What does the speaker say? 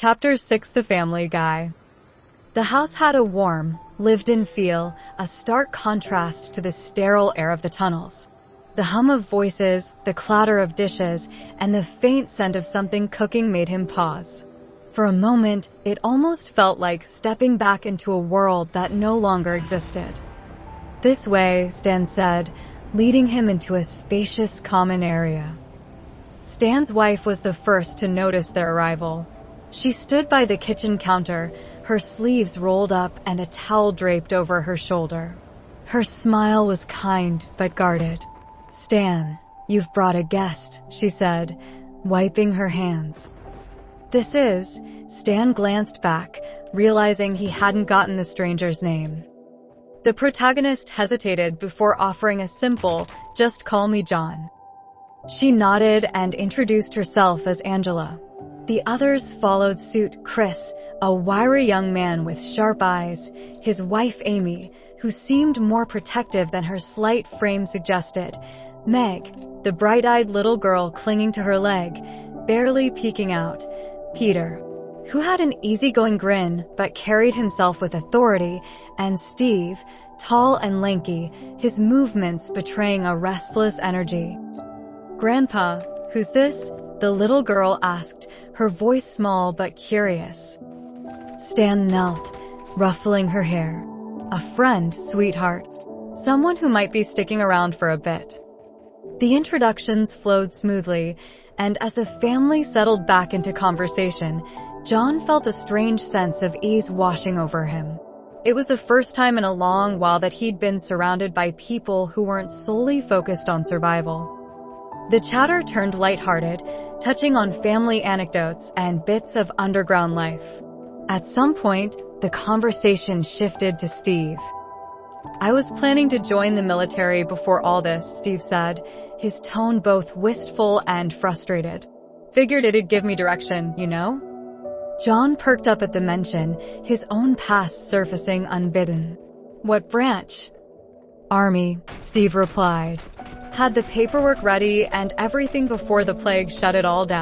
Chapter 6: The Family Guy. The house had a warm, lived-in feel, a stark contrast to the sterile air of the tunnels. The hum of voices, the clatter of dishes, and the faint scent of something cooking made him pause. For a moment, it almost felt like stepping back into a world that no longer existed. "This way," Stan said, leading him into a spacious common area. Stan's wife was the first to notice their arrival. She stood by the kitchen counter, her sleeves rolled up and a towel draped over her shoulder. Her smile was kind but guarded. "Stan, you've brought a guest," she said, wiping her hands. "This is..." Stan glanced back, realizing he hadn't gotten the stranger's name. The protagonist hesitated before offering a simple, "Just call me John." She nodded and introduced herself as Angela. The others followed suit: Chris, a wiry young man with sharp eyes, his wife Amy, who seemed more protective than her slight frame suggested, Meg, the bright-eyed little girl clinging to her leg, barely peeking out, Peter, who had an easygoing grin but carried himself with authority, and Steve, tall and lanky, his movements betraying a restless energy. "Grandpa, who's this?" the little girl asked, her voice small but curious. Stan knelt, ruffling her hair. "A friend, sweetheart. Someone who might be sticking around for a bit." The introductions flowed smoothly, and as the family settled back into conversation, John felt a strange sense of ease washing over him. It was the first time in a long while that he'd been surrounded by people who weren't solely focused on survival. The chatter turned lighthearted, touching on family anecdotes and bits of underground life. At some point, the conversation shifted to Steve. "I was planning to join the military before all this," Steve said, his tone both wistful and frustrated. "Figured it'd give me direction, you know?" John perked up at the mention, his own past surfacing unbidden. "What branch?" "Army," Steve replied. "Had the paperwork ready and everything before the plague shut it all down."